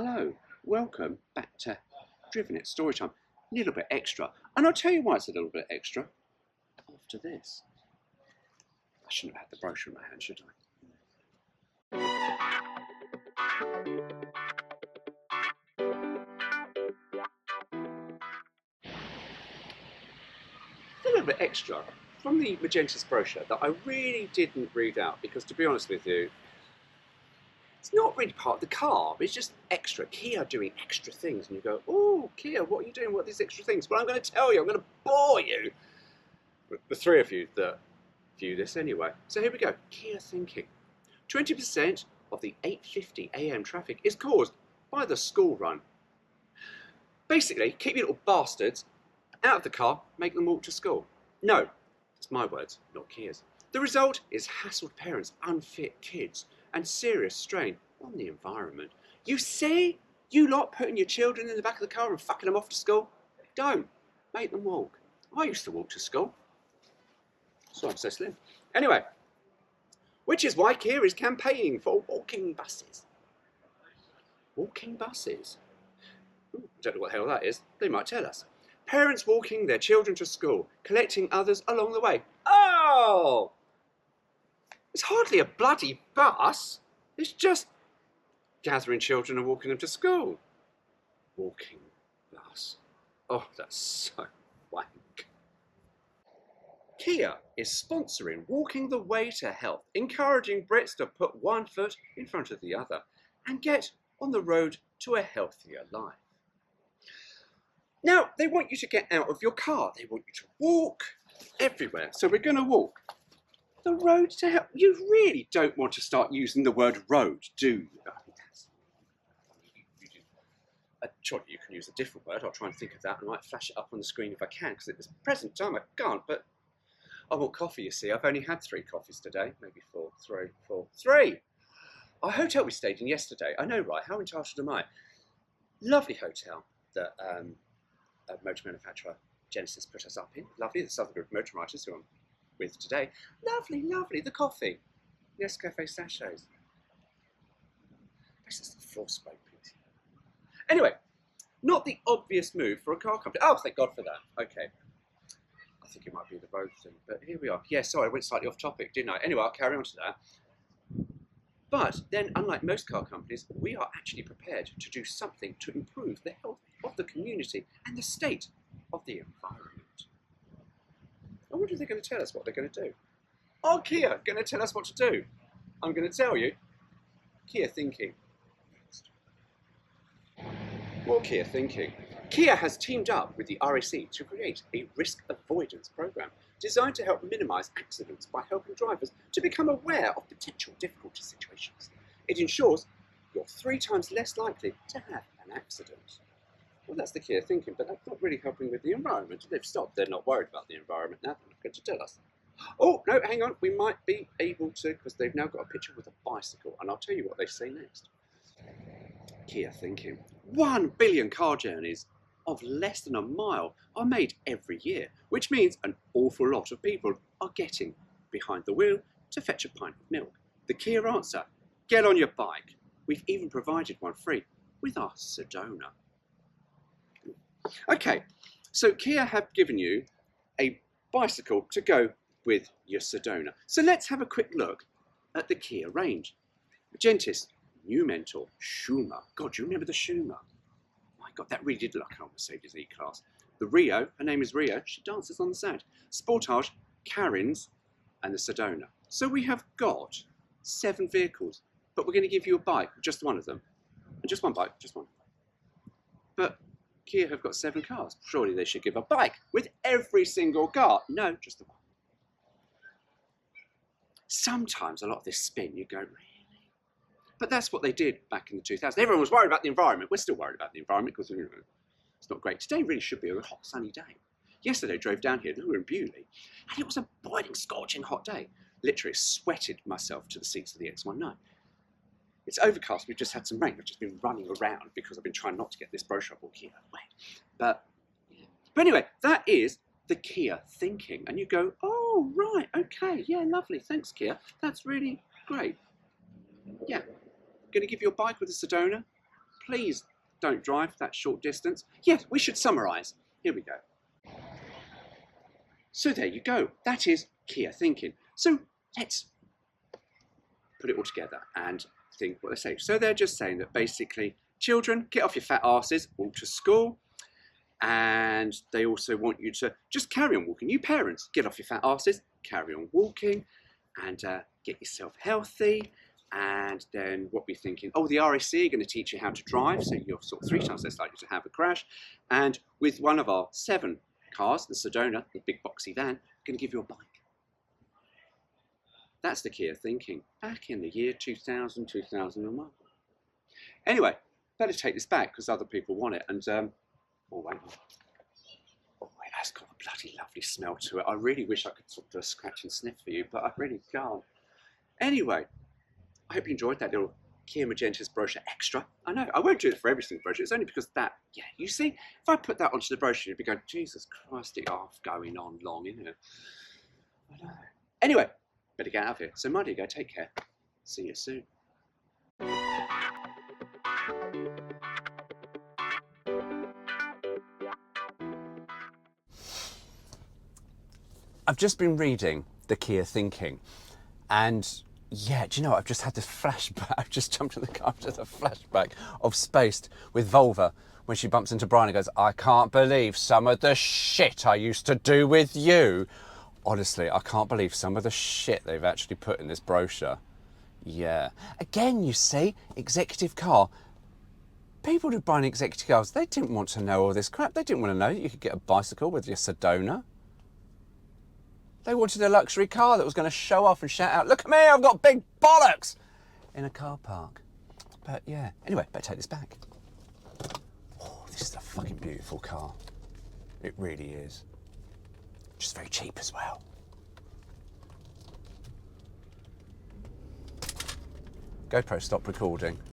Hello, welcome back to Driven It Storytime. A little bit extra, and I'll tell you why it's a little bit extra after this. I shouldn't have had the brochure in my hand, should I? A little bit extra from the Magentis Brochure that I really didn't read out because, to be honest with you, it's not really part of the car. It's just extra. Kia doing extra things, and you go, "Oh, Kia, what are you doing? What are these extra things?" Well, I'm going to tell you. I'm going to bore you. The three of you that view this anyway. So here we go. Kia thinking. 20% of the 8:50 a.m. traffic is caused by the school run. Basically, keep your little bastards out of the car, make them walk to school. No, it's my words, not Kia's. The result is hassled parents, unfit kids, and serious strain on the environment. You see, you lot putting your children in the back of the car and fucking them off to school? Don't. Make them walk. I used to walk to school. So I'm so slim. Anyway, which is why Kia is campaigning for walking buses. Walking buses? Ooh, I don't know what the hell that is. They might tell us. Parents walking their children to school, collecting others along the way. Oh! It's hardly a bloody bus. It's just gathering children and walking them to school. Walking bus. Oh, that's so wank. Kia is sponsoring Walking the Way to Health, encouraging Brits to put one foot in front of the other and get on the road to a healthier life. Now, they want you to get out of your car. They want you to walk everywhere. So we're going to walk the road to health. You really don't want to start using the word road, do you? Surely you can use a different word. I'll try and think of that. I might flash it up on the screen if I can, because at this present time I can't. But I want coffee, you see. I've only had 3 coffees today. Maybe 4, 3, 4, 3. Our hotel we stayed in yesterday. I know, right? How entitled am I? Lovely hotel that a motor manufacturer, Genesis, put us up in. Lovely. The Southern Group of Motor Writers, who I'm with today. Lovely, lovely. The coffee. Nescafe sachets. This is the floor spray, please. Anyway, not the obvious move for a car company. Oh, thank God for that. Okay. I think it might be the road thing, but here we are. Yeah, sorry, I went slightly off topic, didn't I? Anyway, I'll carry on to that. But then, unlike most car companies, we are actually prepared to do something to improve the health of the community and the state of the environment. I wonder if they're going to tell us what they're going to do. Oh, Kia, going to tell us what to do. I'm going to tell you. Kia thinking. More Kia thinking. Kia has teamed up with the RAC to create a risk avoidance program designed to help minimise accidents by helping drivers to become aware of potential difficult situations. It ensures you're 3 times less likely to have an accident. Well, that's the Kia thinking, but that's not really helping with the environment. They've stopped. They're not worried about the environment now. They're not going to tell us. Oh, no, hang on. We might be able to, because they've now got a picture with a bicycle, and I'll tell you what they say next. Kia thinking. 1 billion car journeys of less than a mile are made every year, which means an awful lot of people are getting behind the wheel to fetch a pint of milk. The Kia answer, get on your bike. We've even provided one free with our Sedona. Okay, so Kia have given you a bicycle to go with your Sedona. So let's have a quick look at the Kia range. Magentis, New Mentor, Schumer. God, do you remember the Schumer? My God, that really did look like an old Mercedes E-Class. The Rio, her name is Rio, she dances on the sand. Sportage, Karin's, and the Sedona. So we have got 7 vehicles, but we're going to give you a bike, just one of them. And just one bike, just one. But Kia have got 7 cars. Surely they should give a bike with every single car. No, just the one. Sometimes a lot of this spin, you go, really? But that's what they did back in the 2000s. Everyone was worried about the environment. We're still worried about the environment because it's not great. Today really should be a hot, sunny day. Yesterday, I drove down here, we were in Bewley, and it was a boiling, scorching hot day. Literally sweated myself to the seats of the X19. It's overcast. We've just had some rain. I've just been running around because I've been trying not to get this brochure up all Kia away. But anyway, that is the Kia thinking. And you go, oh, right, okay, yeah, lovely. Thanks, Kia. That's really great. Yeah. Going to give you a bike with a Sedona? please don't drive that short distance. Yes, we should summarise. Here we go. So there you go. That is Kia thinking. So let's put it all together and think what they say. So they're just saying that basically, children, get off your fat asses, walk to school. And they also want you to just carry on walking. You parents, get off your fat asses, carry on walking, and get yourself healthy. And then what we're thinking, oh, the RAC are going to teach you how to drive, so you're sort of 3 times less likely to have a crash. And with one of our 7 cars, the Sedona, the big boxy van, going to give you a bike. That's the Kia thinking back in the year 2000, 2001. Anyway, better take this back because other people want it. And oh, wait. Oh, it has got a bloody lovely smell to it. I really wish I could sort of do a scratch and sniff for you, but I really can't. Anyway, I hope you enjoyed that little Kia Magentis Brochure extra. I know, I won't do it for every single brochure. It's only because that, yeah, you see, if I put that onto the brochure, you'd be going, Jesus Christ, it's half going on long, isn't it? I know. Anyway, better get out of here. So, mind you go, take care. See you soon. I've just been reading the Kia Thinking, and yeah, do you know what? I've just had this flashback. I've just jumped in the car, just a flashback of Spaced with Volva when she bumps into Brian and goes, I can't believe some of the shit I used to do with you. Honestly, I can't believe some of the shit they've actually put in this brochure. Yeah. Again, you see, executive car. People who buy executive cars, they didn't want to know all this crap. They didn't want to know that you could get a bicycle with your Sedona. They wanted a luxury car that was going to show off and shout out, look at me, I've got big bollocks, in a car park. But yeah, anyway, better take this back. Oh, this is a fucking beautiful car. It really is. Just very cheap as well. GoPro, stop recording.